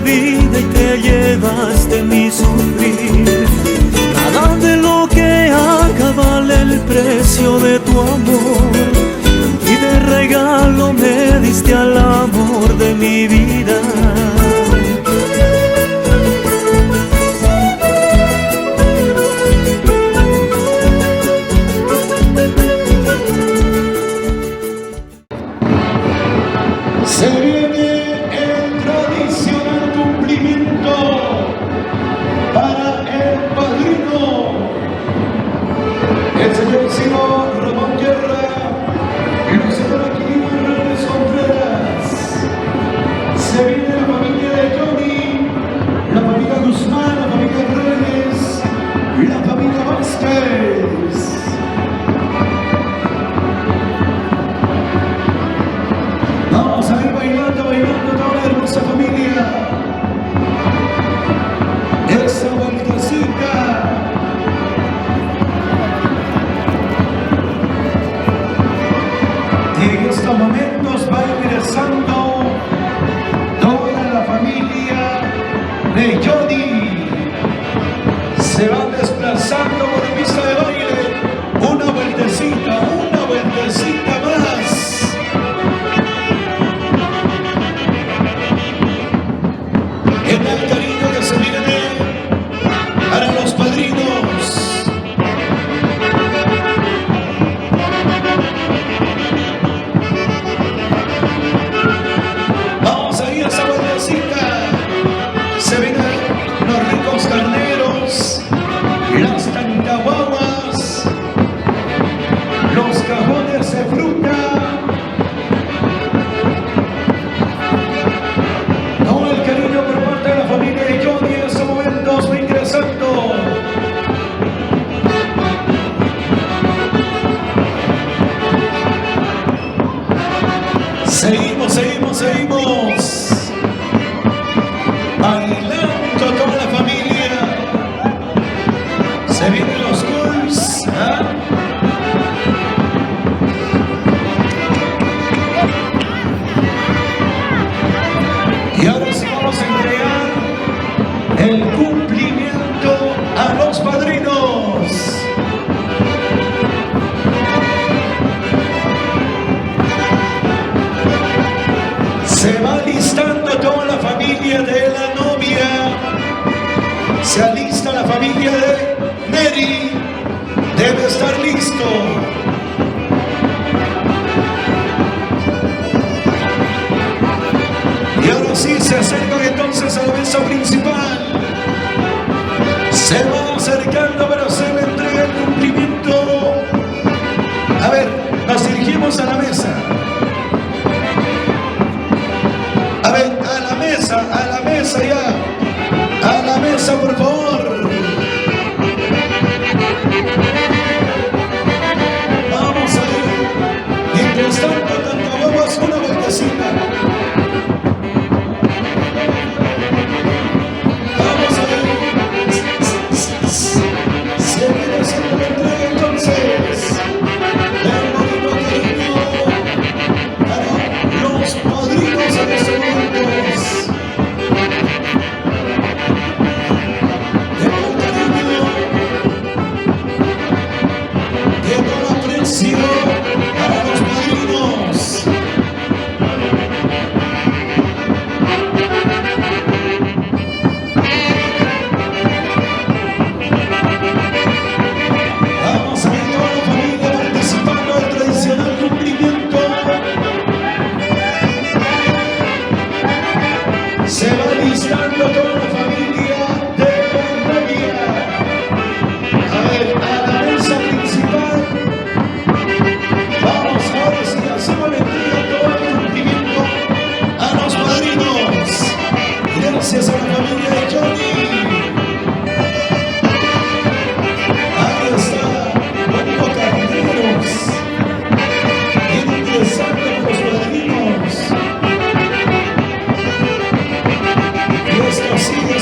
vida y te llevaste mi sufrir. Nada de lo que haga vale el precio de tu amor, y de regalo me diste al amor de mi vida. Se viene el tradicional cumplimiento para el padrino, el señor Ramón Guerra y la señora Quirino Contreras. Se viene la familia de Johnny, la familia Guzmán, la familia Reyes y la familia Vázquez. Vamos a ir bailando toda la hermosa familia. Esa vueltecita. En estos momentos va ingresando toda la familia de Johnny. Se van desplazando por pista de baile. Una vueltecita más. El cariño que se viene para los padrinos. Vamos a ir a esa vueltecita. Se vienen los ricos carneros, las tantahuaguas, los cajones de fruta. Seguimos bailando toda la familia. Se vienen los Cools, y ahora sí vamos a entregar el cumplimiento a los padrinos. Se va alistando toda la familia de la novia. Se alista la familia de Neri. Debe estar listo. Y ahora sí se acercan entonces a la mesa principal. Se va acercando para hacer la entrega del cumplimiento. A ver, nos dirigimos a la mesa. A ver, a la mesa ya. A la mesa, por favor. Vamos a ir. Mientras tanto, tantahuaguas, una vueltecita. Vamos a ver. Se viene haciendo la entrega entonces. El bonito cariño para los padrinos en este momento. Para los padrinos. Vamos a ver toda la familia participando del tradicional cumplimiento. Se va listando toda la familia de la novia. A ver, a la mesa principal. Hacemos la entrega todo el cumplimiento a los padrinos. Gracias a la familia de Johnny. Ahí está, Bonito Carneros. Bien interesante con los padrinos. Y esto sigue.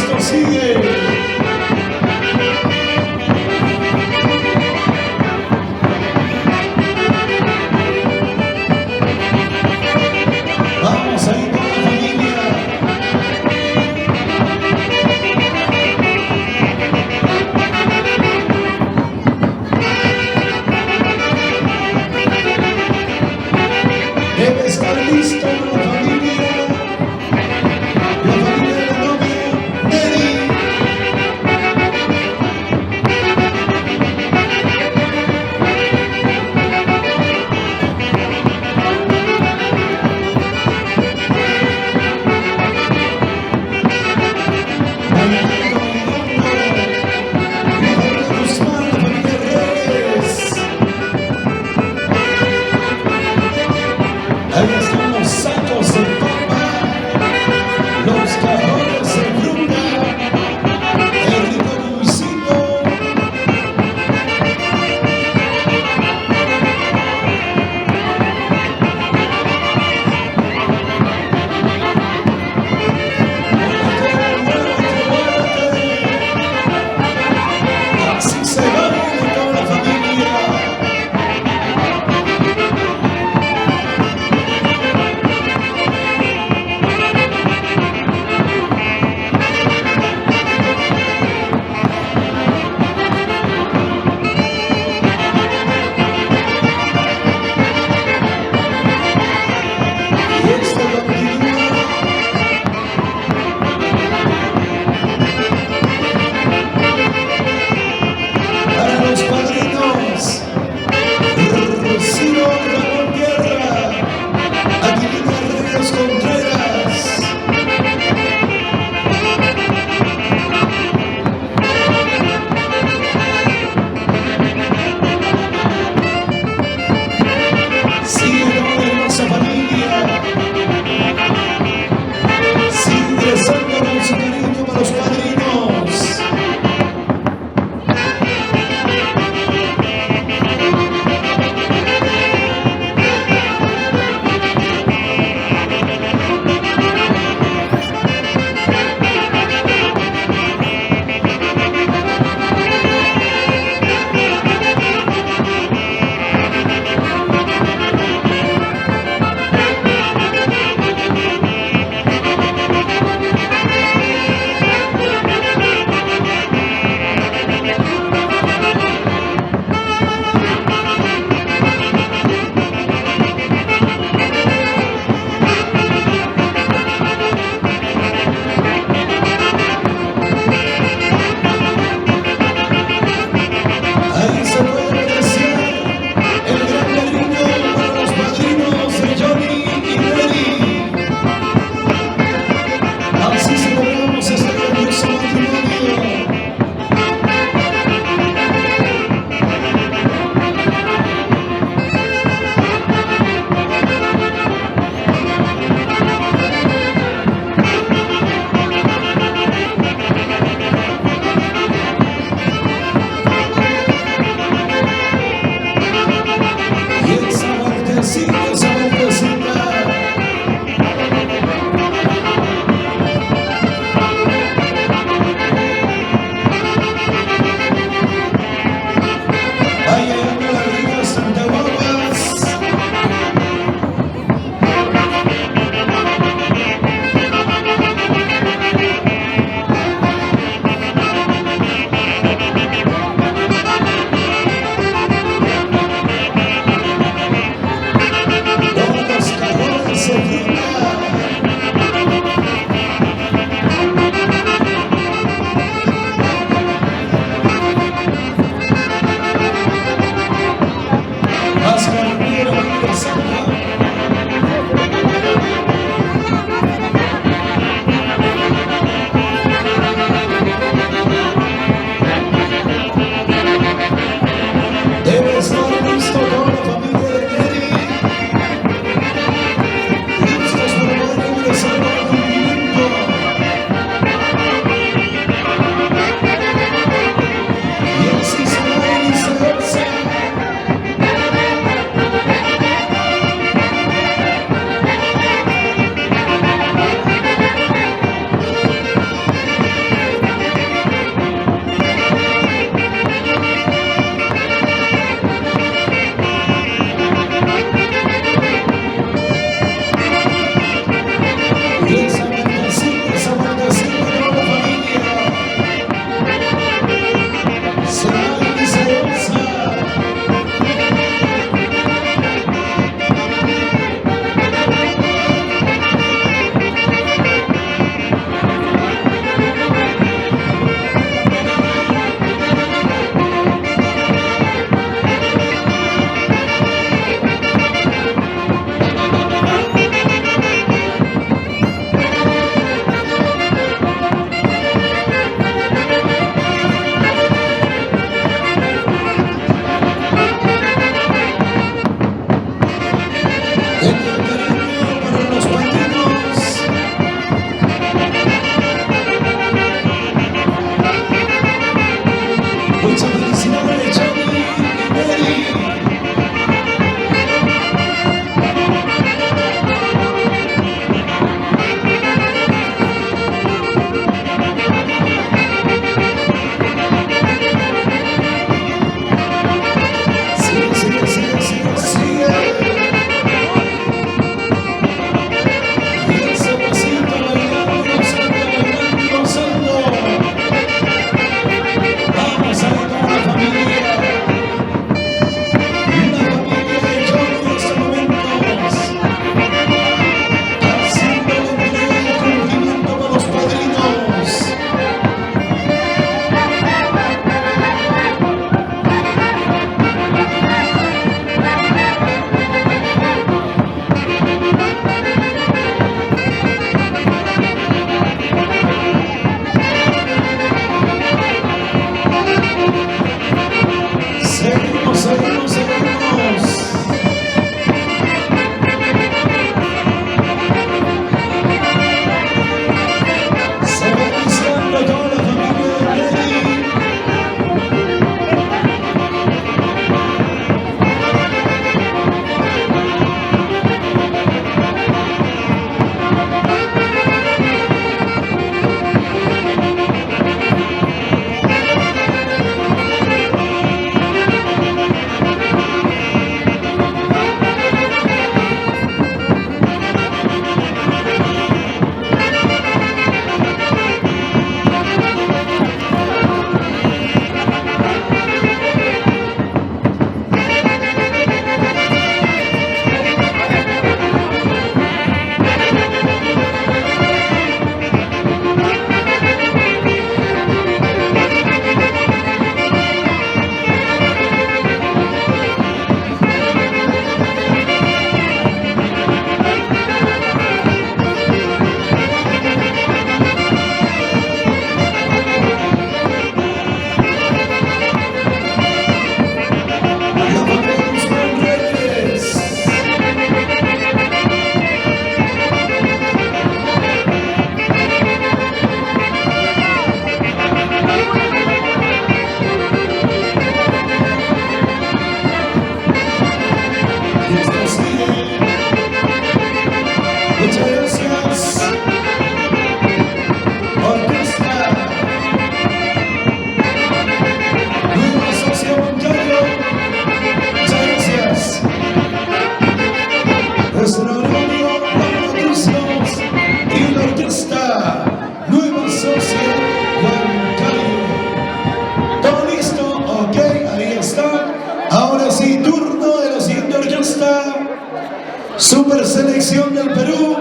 Super Selección del Perú.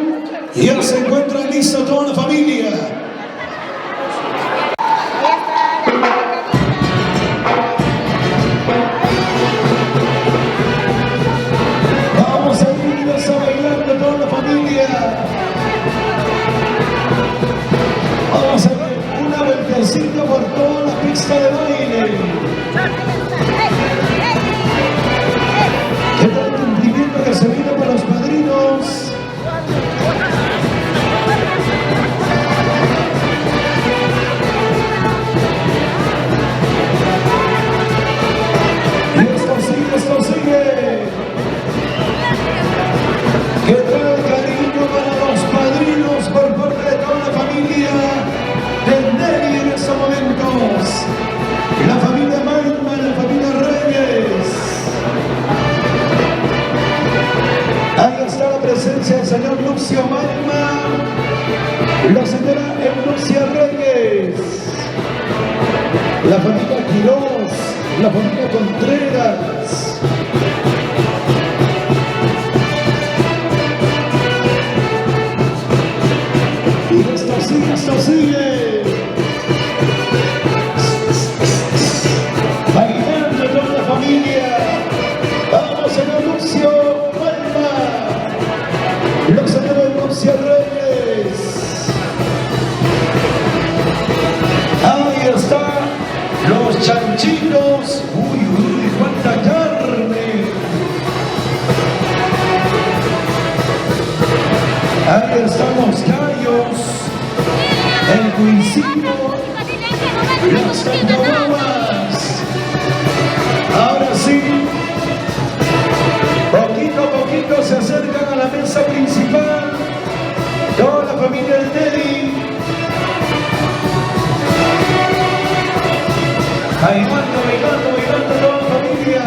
Ya se encuentra listo toda la familia. Vamos a irnos a bailar de toda la familia. Vamos a ver una vueltecita por toda la pista de baile. ¿Qué tal el cumplimiento que se viene por los padrinos? Y esto sigue, esto sigue. ¿Qué tal cariño para los padrinos por parte de toda la familia de Nelly en estos momentos? La familia Malma, la familia Reyes. Ahí está la presencia del señor Lucio Malma, la señora Eudoxia Reyes, la familia Quirós, la familia Contreras. Y esto sigue, esto sigue. Bailando toda la familia. Vamos, señor Lucio Malma, la señora Eudoxia Reyes. Ahí está, los chanchitos. Uy, uy, cuánta carne. Ahí están los gallos, el cuisino, las cantahuaguas. Ahora sí, poquito a poquito se acercan a la mesa principal toda la familia de Nelly. Bailando, bailando, bailando toda la familia.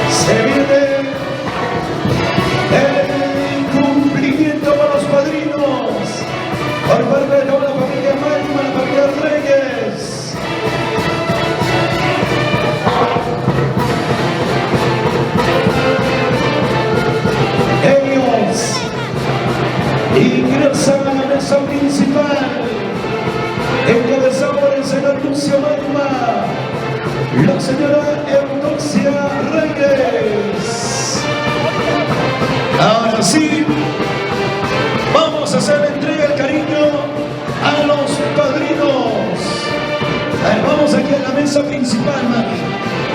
Se viene el cumplimiento para los padrinos por parte de toda la familia Malma, la familia Reyes. Ellos ingresan a la mesa principal, encabezado por el señor Lucio Malma, la señora Eudoxia Reyes. Ahora sí, vamos a hacer la entrega del cariño a los padrinos. A ver, vamos aquí a la mesa principal, mami.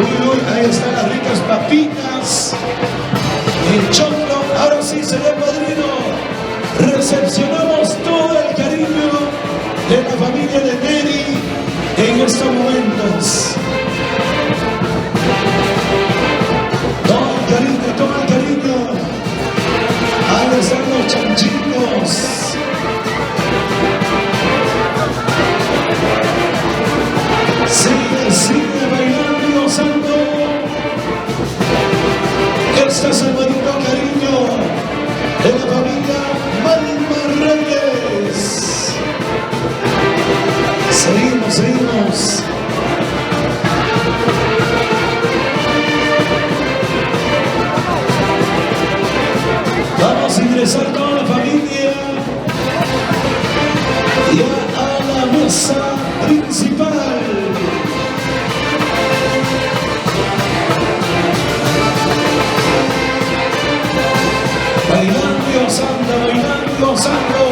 Uy, uy, ahí están las ricas papitas, el choclo. Ahora sí, señor padrino, recepcionamos todo el cariño de la familia de Nelly en estos momentos. Todo el cariño, todo el cariño. Ahí están los chanchitos. Sigue, sigue bailando y gozando. Este es el bonito cariño de la familia Malma Reyes. Seguimos, seguimos. Vamos a ingresar toda la familia ya a la mesa principal. Bailando y gozando, bailando y gozando.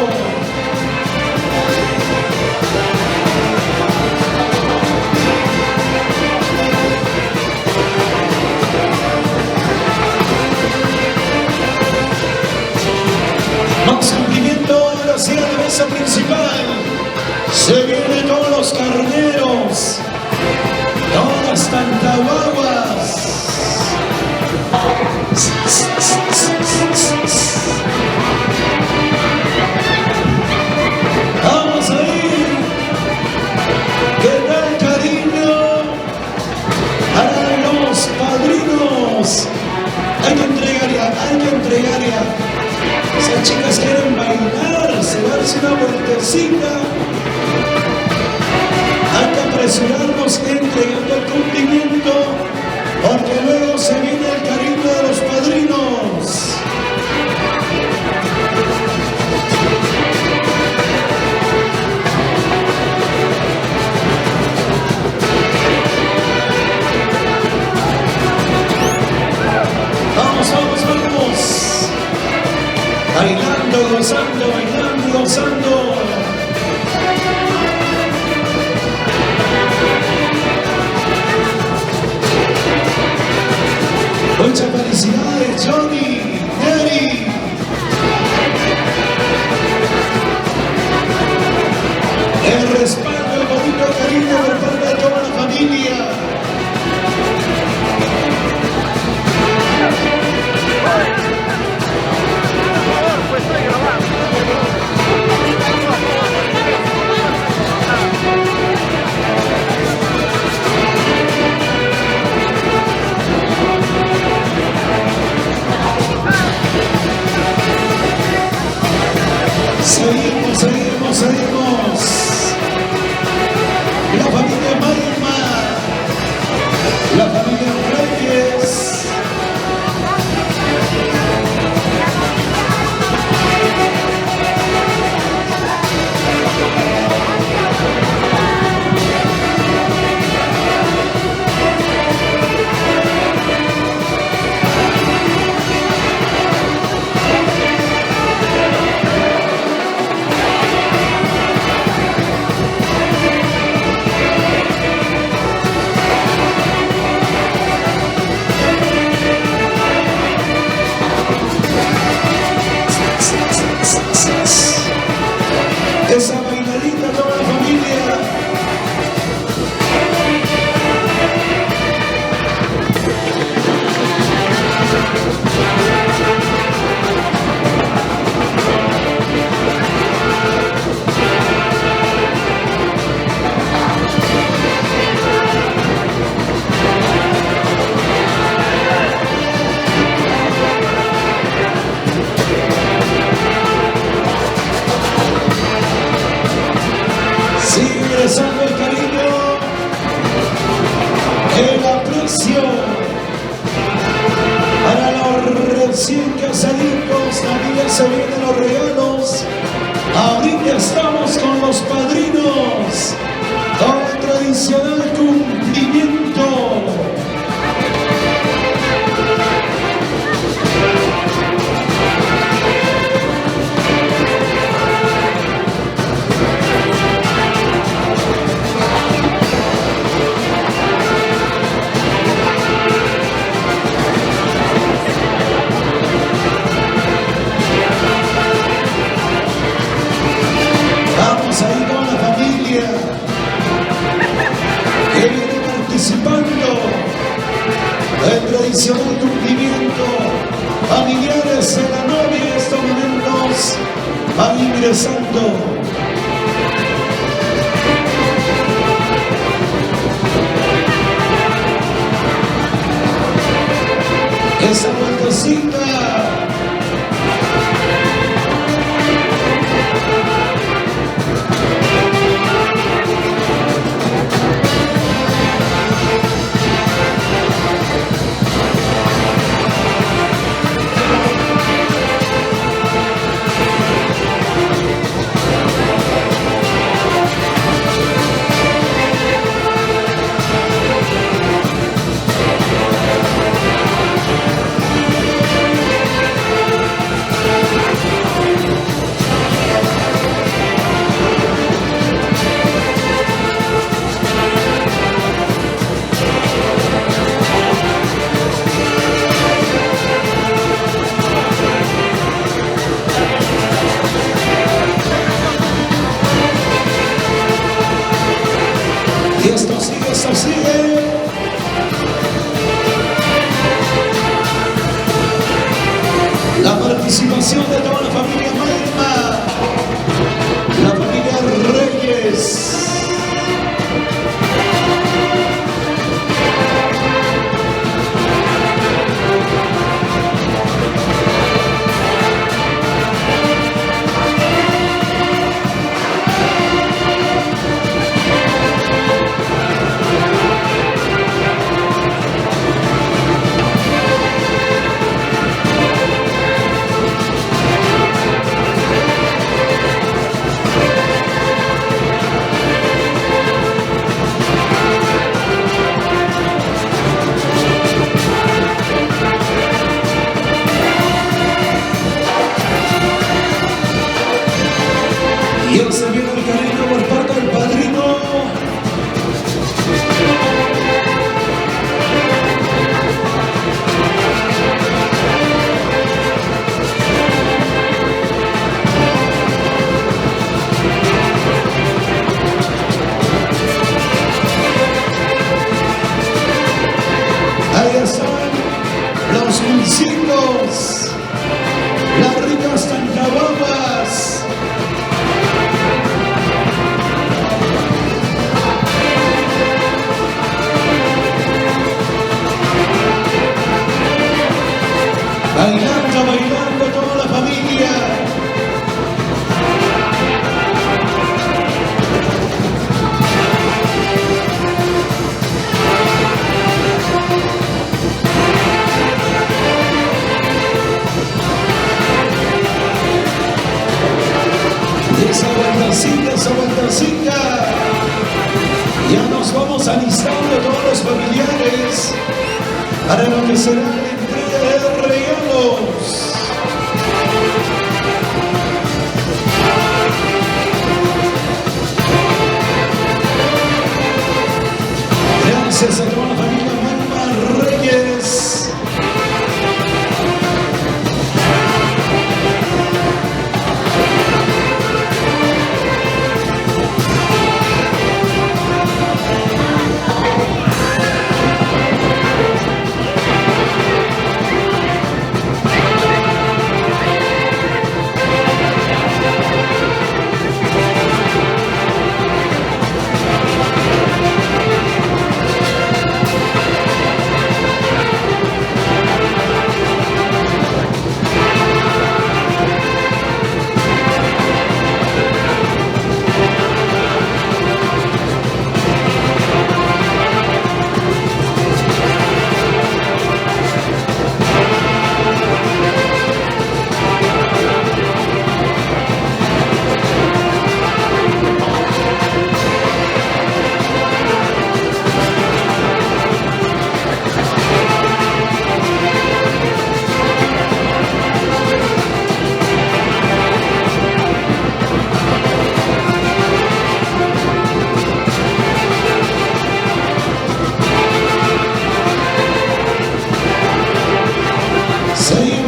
Más cumplimiento ahora sí a la mesa principal. Se vienen todos los carneros, todas las cantahuaguas. Vamos a ir. ¿Qué tal cariño a los padrinos? Hay que entregar ya, hay que entregar ya. Si las chicas quieren bailar, se va a darse una vueltecita. Hay que apresurarnos entregando el cumplimiento, porque luego se bailando, gozando, bailando y gozando. Muchas felicidades, Johnny, Neri. El respaldo, el bonito cariño por parte de toda la familia. Seguimos, seguimos, seguimos. La familia Malma, la familia Reyes. Esa bailadita, toda la familia. Sigue ingresando el cariño, el aprecio para los recién casaditos. También se vienen los regalos. Ahorita estamos con los padrinos, con el tradicional cumplimiento. Vamos ahí con la familia que viene participando del tradicional cumplimiento. Familiares de la novia en estos momentos van ingresando. Esa vueltecita. vueltecita, esa vueltecita. Ya nos vamos alistando todos los familiares para lo que será la entrega de regalos. Gracias a toda la familia Malma Reyes.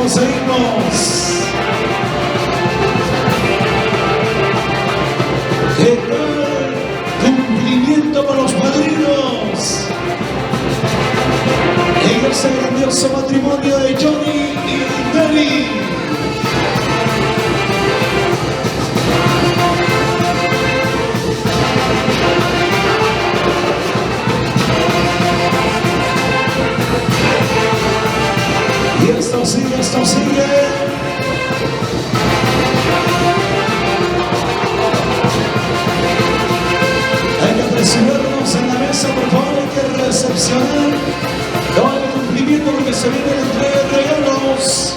Seguimos. ¿Qué tal? Cumplimiento con los padrinos. En ese grandioso matrimonio de Johnny y Nelly. Y esto sigue, esto sigue. Hay que apresurarnos en la mesa, por favor, hay que recepcionar todo el cumplimiento porque se viene la entrega de regalos.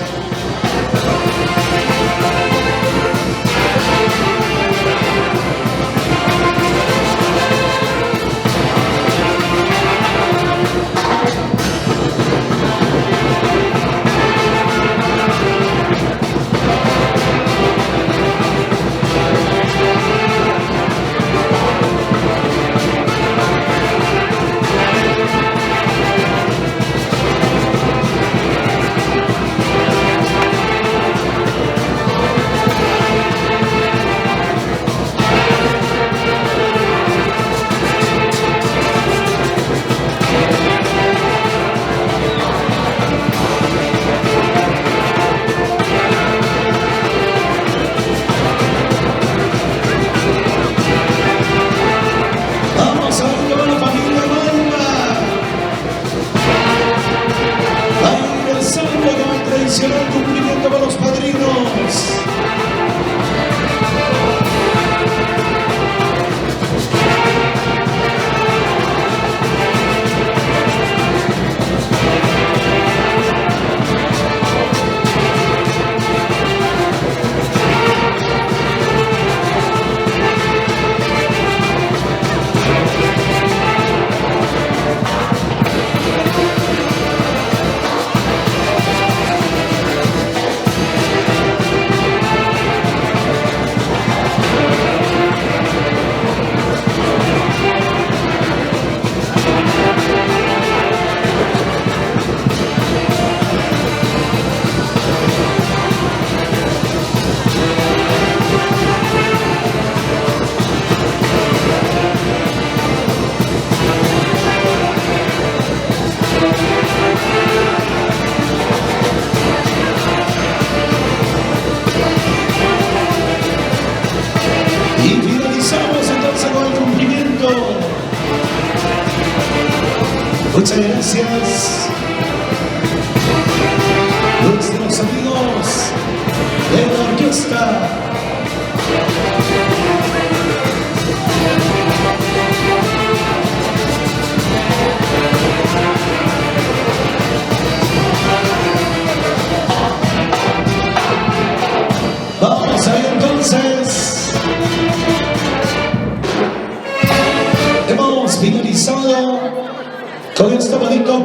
Tradicional cumplimiento para los padrinos. Muchas gracias. Nuestros amigos de la orquesta. Vamos ahí entonces.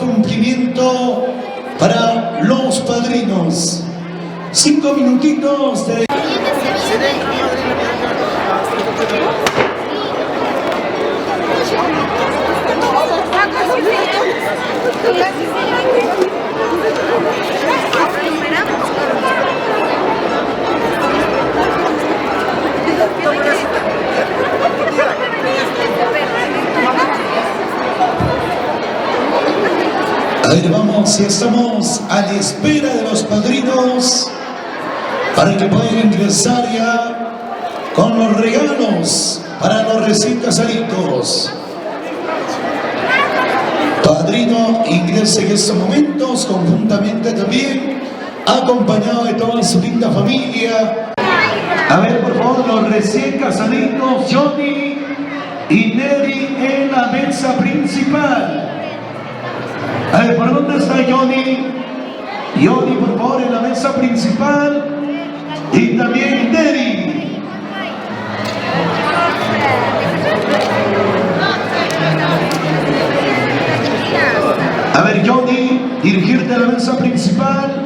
cumplimiento para los padrinos. 5 minutitos de... A ver, vamos, y estamos a la espera de los padrinos para que puedan ingresar ya con los regalos para los recién casaditos. Padrino ingresa en estos momentos conjuntamente también, acompañado de toda su linda familia. A ver, por favor, los recién casaditos, Johnny y Neri en la mesa principal. A ver, ¿por dónde está Johnny? Johnny, por favor, en la mesa principal. Y también Neri. A ver, Johnny, dirigirte a la mesa principal.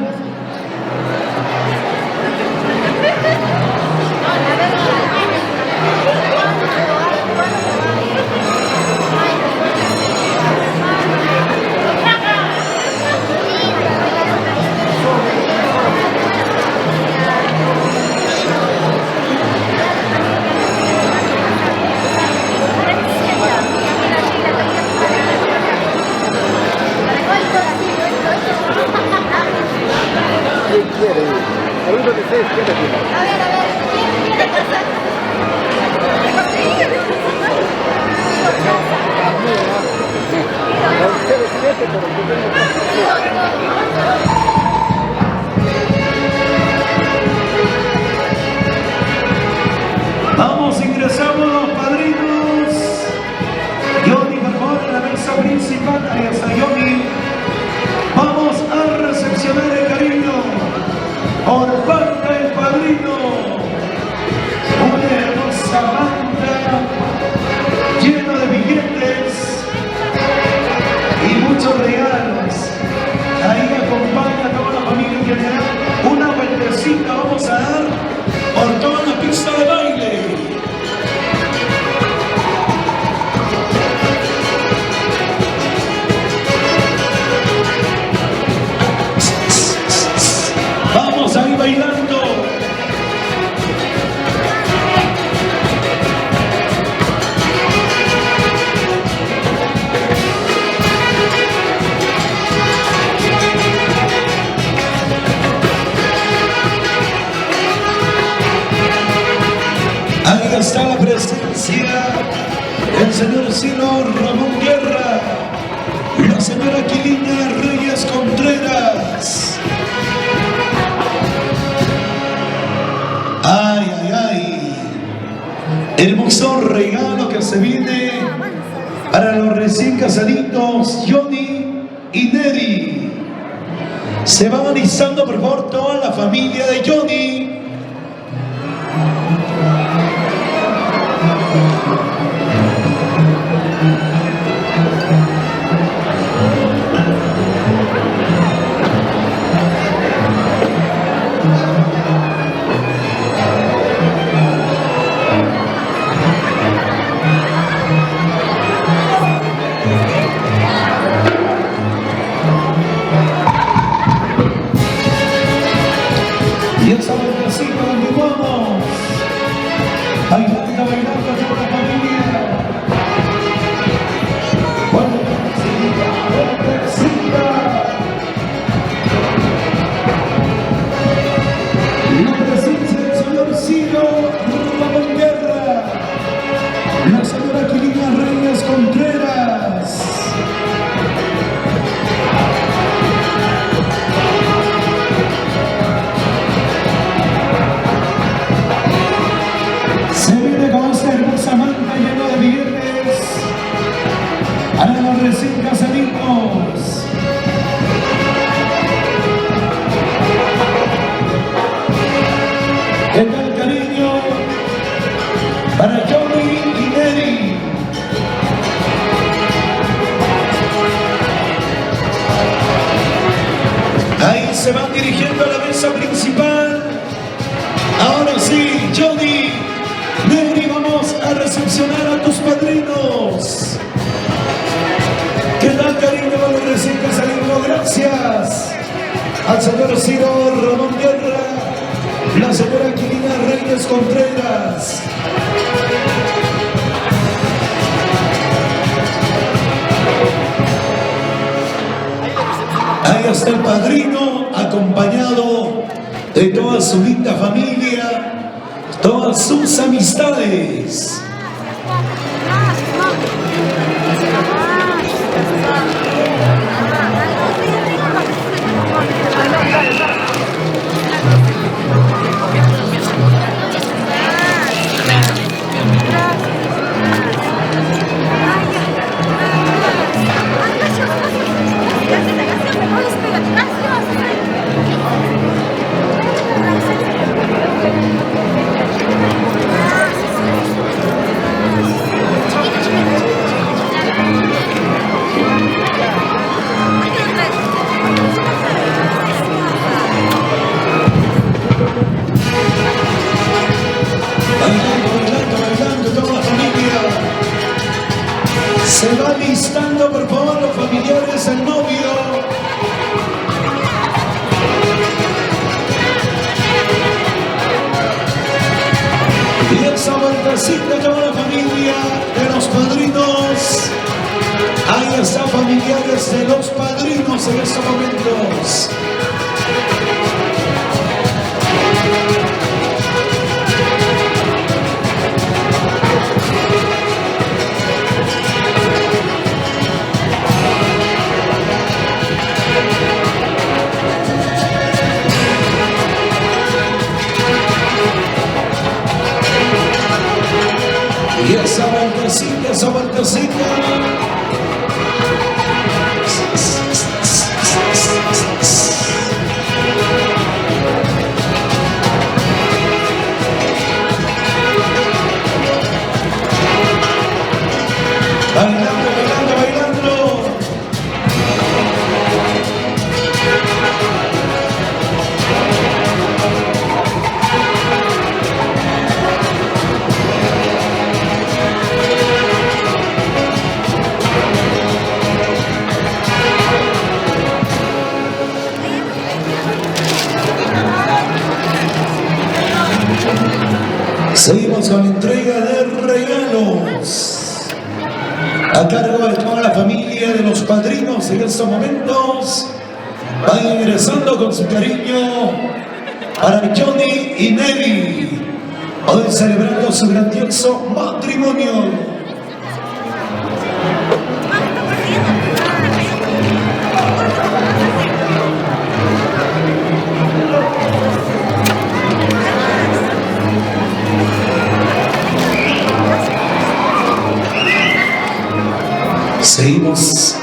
Vamos, ingresamos los padrinos. Johnny, por favor, en la mesa principal. Ahí está Johnny. Vamos a recepcionar el cariño por parte del padrino. Una hermosa manta llena de billetes y muchos regalos. Ahí acompaña a toda la familia en general. Una vueltecita vamos a dar por toda la pista de baile. Vamos ahí bailando. Ahí está la presencia del señor Ciro Ramón Guerra, la señora Aquilina Reyes Contreras. Ay, ay, ay. Hermoso regalo que se viene para los recién casaditos Johnny y Neri. Se va analizando por favor toda la familia de Johnny. Y esa vueltecita donde vamos, bailando, bailando toda la familia. Vueltecita, vueltecita. La presencia del señor Ciro Ramón Guerra, la señora Aquilina Reyes Contreras. Se viene con esta hermosa manta llena de billetes para los recién casaditos. ¿Qué tal, cariño? Para Johnny y Neri. se van dirigiendo a la mesa principal. Ahora sí, Johnny, Neri, vamos a recepcionar a tus padrinos. ¿Qué tal, cariño? Recién que salimos, gracias al señor Ciro Ramón Guerra, la señora Aquilina Reyes Contreras. Ahí está el padrino, acompañado de toda su linda familia, todas sus amistades. Se va listando, por favor, los familiares del novio. Y esa vueltecita toda la familia de los padrinos. Ahí están familiares de los padrinos en estos momentos. Y esa vueltecita, esa vueltecita. Bailando, bailando, bailando. Seguimos con la entrega de regalos a cargo de toda la familia de los padrinos en estos momentos. Van ingresando con su cariño para Johnny y Neri, hoy celebrando su grandioso matrimonio. Seguimos.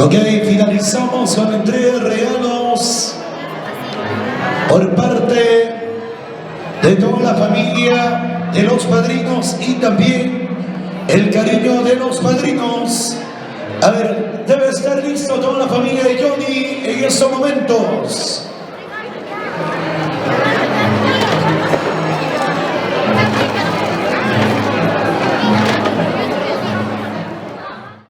Ok, finalizamos con la entrega de regalos por parte de toda la familia de los padrinos y también el cariño de los padrinos. A ver, debe estar listo toda la familia de Johnny en estos momentos.